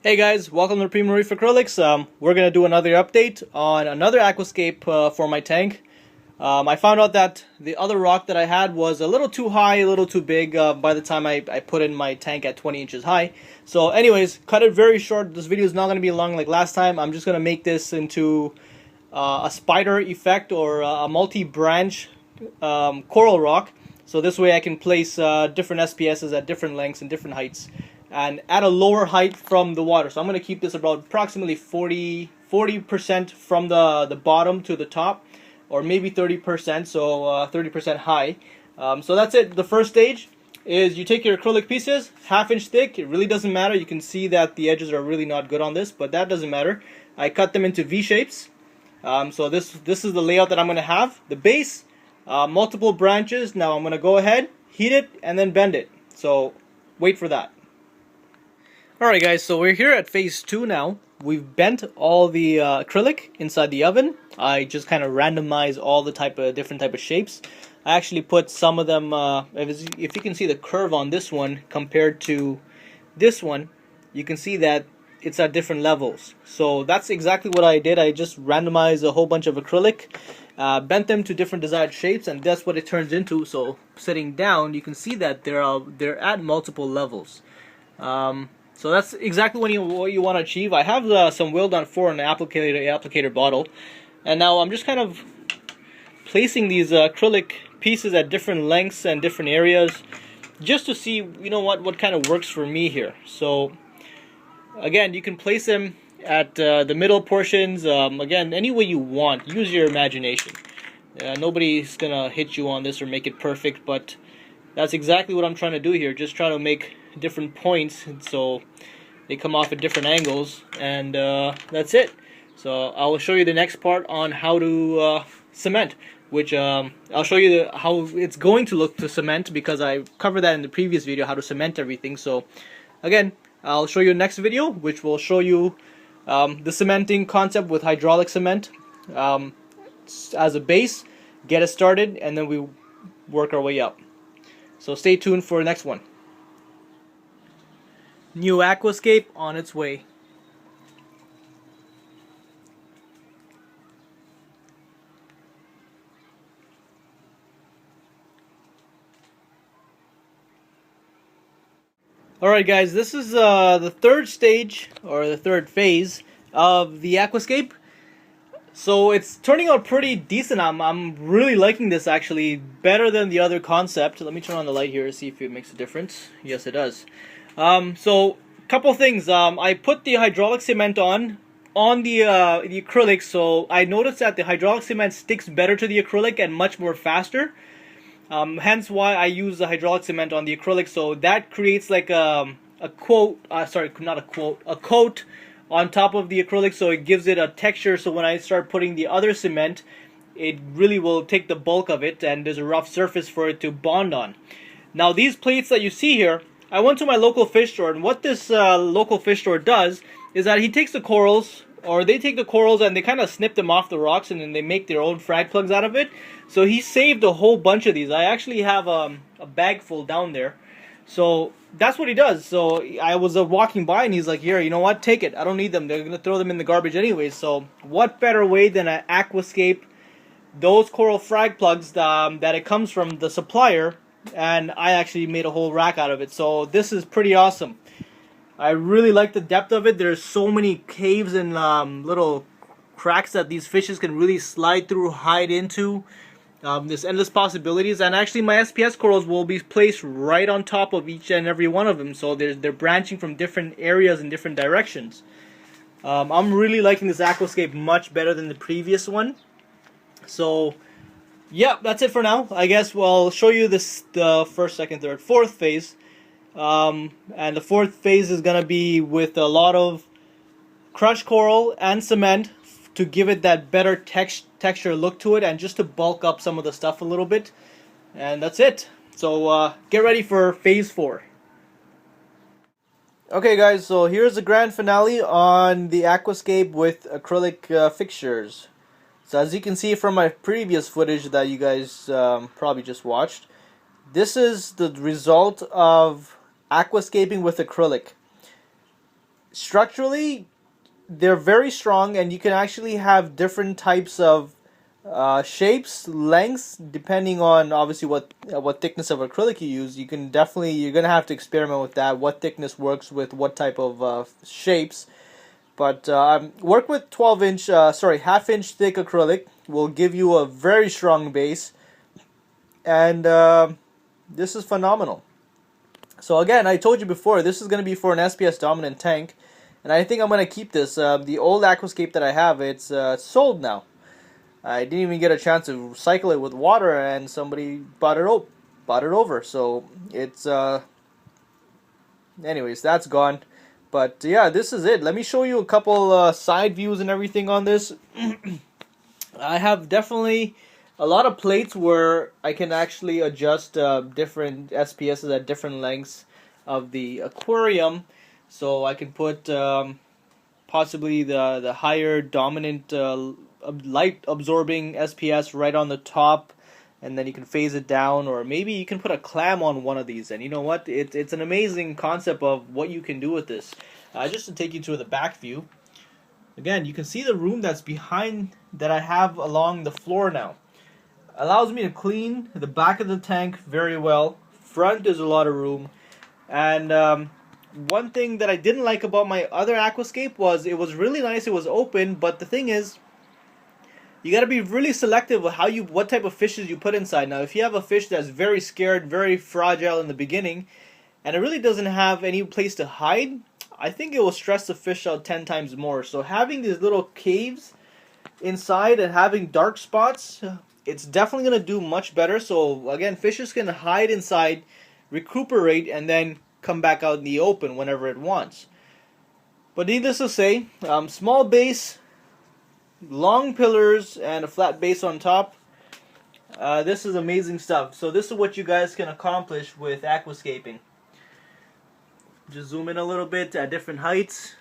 Hey guys, welcome to Primo Reef Acrylics. We're going to do another update on another Aquascape for my tank. I found out that the other rock that I had was a little too high, a little too big by the time I put in my tank at 20 inches high. So anyways, cut it very short. This video is not going to be long like last time. I'm just going to make this into a spider effect or a multi-branch coral rock. So this way I can place different SPSs at different lengths and different heights, and at a lower height from the water. So I'm going to keep this about approximately 40% from the bottom to the top, or maybe 30%, so 30% high. So that's it. The first stage is you take your acrylic pieces, half-inch thick. It really doesn't matter. You can see that the edges are really not good on this, but that doesn't matter. I cut them into V shapes. So this is the layout that I'm going to have. The base, multiple branches. Now I'm going to go ahead, heat it, and then bend it. So wait for that. Alright guys, so we're here at phase 2 now. We've bent all the acrylic inside the oven. I just kind of randomized all the different type of shapes. I actually put some of them, if you can see the curve on this one compared to this one, you can see that it's at different levels. So that's exactly what I did. I just randomized a whole bunch of acrylic, bent them to different desired shapes, and that's what it turns into. So sitting down, you can see that they're at multiple levels. So that's exactly what you want to achieve. I have some Wildan 4 in an applicator bottle, and now I'm just kind of placing these acrylic pieces at different lengths and different areas, just to see, you know, what kind of works for me here. So again, you can place them at the middle portions. Again, any way you want. Use your imagination. Nobody's gonna hit you on this or make it perfect, but that's exactly what I'm trying to do here. Just try to make different points so they come off at different angles, and that's it. So I will show you the next part on how to cement, which I'll show you how it's going to look to cement, because I covered that in the previous video, how to cement everything. So again, I'll show you next video, which will show you the cementing concept with hydraulic cement as a base, get it started, and then we work our way up. So stay tuned for the next one. New Aquascape on its way. Alright guys, this is the third stage, or the third phase of the Aquascape. So it's turning out pretty decent. I'm really liking this, actually, better than the other concept. Let me turn on the light here to see if it makes a difference. Yes, it does. So couple things. I put the hydraulic cement on the acrylic, so I noticed that the hydraulic cement sticks better to the acrylic and much more faster. Hence why I use the hydraulic cement on the acrylic. So that creates like a coat on top of the acrylic, so it gives it a texture. So when I start putting the other cement, it really will take the bulk of it, and there's a rough surface for it to bond on. Now these plates that you see here, I went to my local fish store, and what this local fish store does is that he takes the corals, or they take the corals and they kind of snip them off the rocks, and then they make their own frag plugs out of it. So he saved a whole bunch of these. I actually have a bag full down there. So that's what he does. So I was walking by, and he's like, here, you know what, take it. I don't need them. They're going to throw them in the garbage anyways. So what better way than an Aquascape, those coral frag plugs that it comes from the supplier, and I actually made a whole rack out of it. So this is pretty awesome. I really like the depth of it. There's so many caves and little cracks that these fishes can really slide through, hide into. There's endless possibilities, and actually my SPS corals will be placed right on top of each and every one of them, so they're branching from different areas in different directions. I'm really liking this Aquascape much better than the previous one. So yeah, that's it for now. I guess I'll show you the first, second, third, fourth phase. And the fourth phase is going to be with a lot of crushed coral and cement to give it that better texture look to it, and just to bulk up some of the stuff a little bit. And that's it. So get ready for phase 4. Okay guys, so here's the grand finale on the Aquascape with acrylic fixtures. So as you can see from my previous footage that you guys probably just watched, this is the result of aquascaping with acrylic. structurally, they're very strong, and you can actually have different types of shapes, lengths, depending on obviously what thickness of acrylic you use. You're gonna have to experiment with that. What thickness works with what type of shapes. But work with 12-inch, half-inch thick acrylic will give you a very strong base, and this is phenomenal. So again, I told you before, this is going to be for an SPS dominant tank, and I think I'm going to keep this. The old Aquascape that I have, it's sold now. I didn't even get a chance to cycle it with water, and somebody bought it over. So it's anyways, that's gone. But yeah, this is it. Let me show you a couple side views and everything on this. I have definitely a lot of plates where I can actually adjust different SPSs at different lengths of the aquarium. So I can put possibly the higher dominant light absorbing SPS right on the top, and then you can phase it down, or maybe you can put a clam on one of these. And you know what? It's an amazing concept of what you can do with this. Just to take you to the back view. Again, you can see the room that's behind that I have along the floor now. Allows me to clean the back of the tank very well. Front is a lot of room. And one thing that I didn't like about my other Aquascape was it was really nice, it was open, but the thing is, you got to be really selective with what type of fishes you put inside. Now, if you have a fish that's very scared, very fragile in the beginning, and it really doesn't have any place to hide, I think it will stress the fish out 10 times more. So having these little caves inside and having dark spots, it's definitely going to do much better. So again, fishes can hide inside, recuperate, and then come back out in the open whenever it wants. But needless to say, small base, long pillars, and a flat base on top. This is amazing stuff. So this is what you guys can accomplish with aquascaping. Just zoom in a little bit at different heights.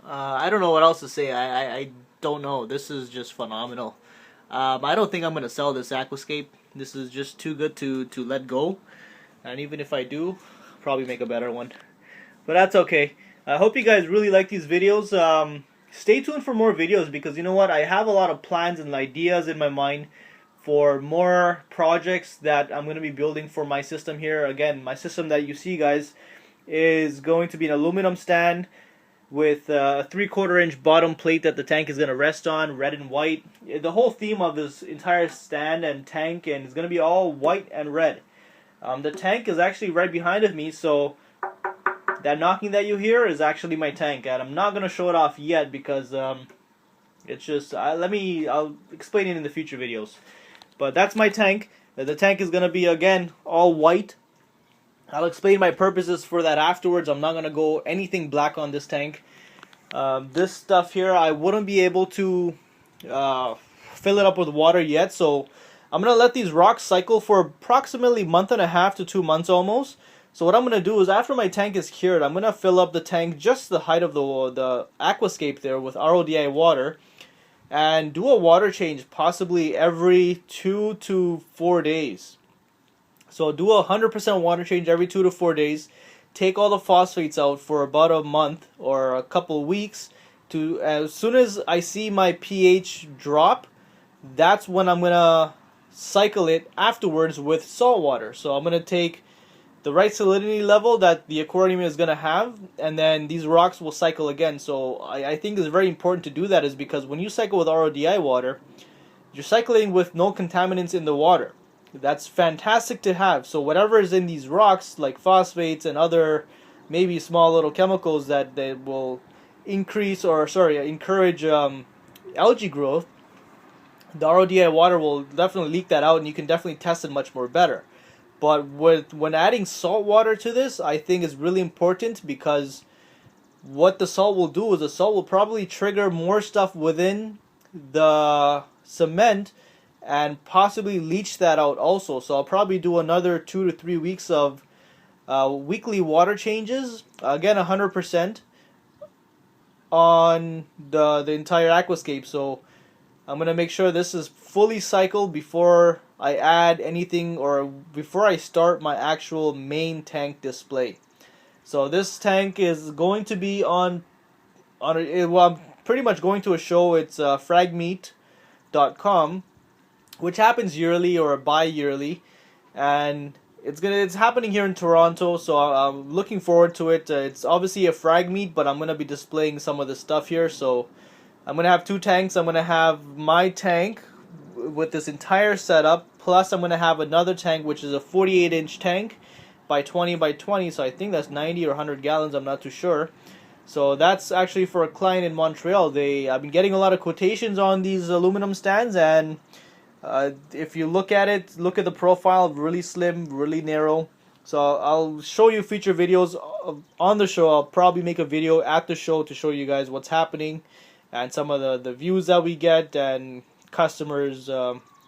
I don't know what else to say. I don't know. This is just phenomenal. I don't think I'm going to sell this Aquascape. This is just too good to let go. And even if I do, I'll probably make a better one. But that's okay. I hope you guys really like these videos. Stay tuned for more videos, because you know what? I have a lot of plans and ideas in my mind for more projects that I'm going to be building for my system here. Again, my system that you see, guys, is going to be an aluminum stand with a 3/4 inch bottom plate that the tank is going to rest on, red and white. The whole theme of this entire stand and tank and is going to be all white and red. The tank is actually right behind of me, so that knocking that you hear is actually my tank, and I'm not going to show it off yet because it's just, I'll explain it in the future videos. But that's my tank. The tank is going to be, again, all white. I'll explain my purposes for that afterwards. I'm not going to go anything black on this tank. This stuff here, I wouldn't be able to fill it up with water yet, so I'm going to let these rocks cycle for approximately a month and a half to 2 months almost. So what I'm going to do is, after my tank is cured, I'm going to fill up the tank just the height of the Aquascape there with RODI water, and do a water change possibly every 2 to 4 days. So do a 100% water change every 2 to 4 days. Take all the phosphates out for about a month or a couple weeks. As soon as I see my pH drop, that's when I'm going to cycle it afterwards with salt water. So I'm going to take the right salinity level that the aquarium is going to have, and then these rocks will cycle again. So I think it's very important to do that, is because when you cycle with RODI water, you're cycling with no contaminants in the water. That's fantastic to have. So whatever is in these rocks, like phosphates and other maybe small little chemicals that they will encourage algae growth, the RODI water will definitely leak that out, and you can definitely test it much more better. But when adding salt water to this, I think is really important, because what the salt will do is the salt will probably trigger more stuff within the cement and possibly leach that out also. So I'll probably do another 2 to 3 weeks of weekly water changes. Again, 100% on the entire Aquascape. So I'm going to make sure this is fully cycled before I add anything, or before I start my actual main tank display. So this tank is going to be well, I'm pretty much going to a show. It's fragmeet.com, which happens yearly or bi-yearly, and it's happening here in Toronto, so I'm looking forward to it. It's obviously a frag meet, but I'm gonna be displaying some of the stuff here. So I'm gonna have two tanks. I'm gonna have my tank with this entire setup, plus I'm gonna have another tank which is a 48-inch tank by 20 by 20. So I think that's 90 or 100 gallons. I'm not too sure. So that's actually for a client in Montreal. I've been getting a lot of quotations on these aluminum stands, and if you look at it, look at the profile, really slim, really narrow. So I'll show you future videos on the show. I'll probably make a video at the show to show you guys what's happening and some of the views that we get and customers'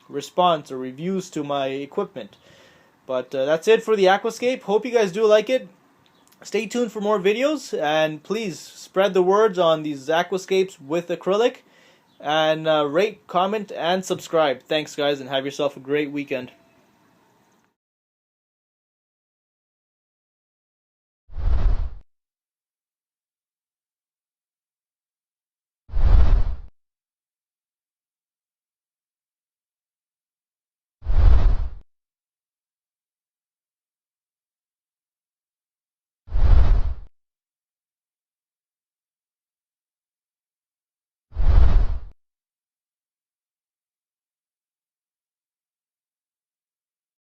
response or reviews to my equipment. But that's it for the Aquascape. Hope you guys do like it. Stay tuned for more videos, and please spread the words on these Aquascapes with acrylic. And rate, comment, and subscribe. Thanks, guys, and have yourself a great weekend.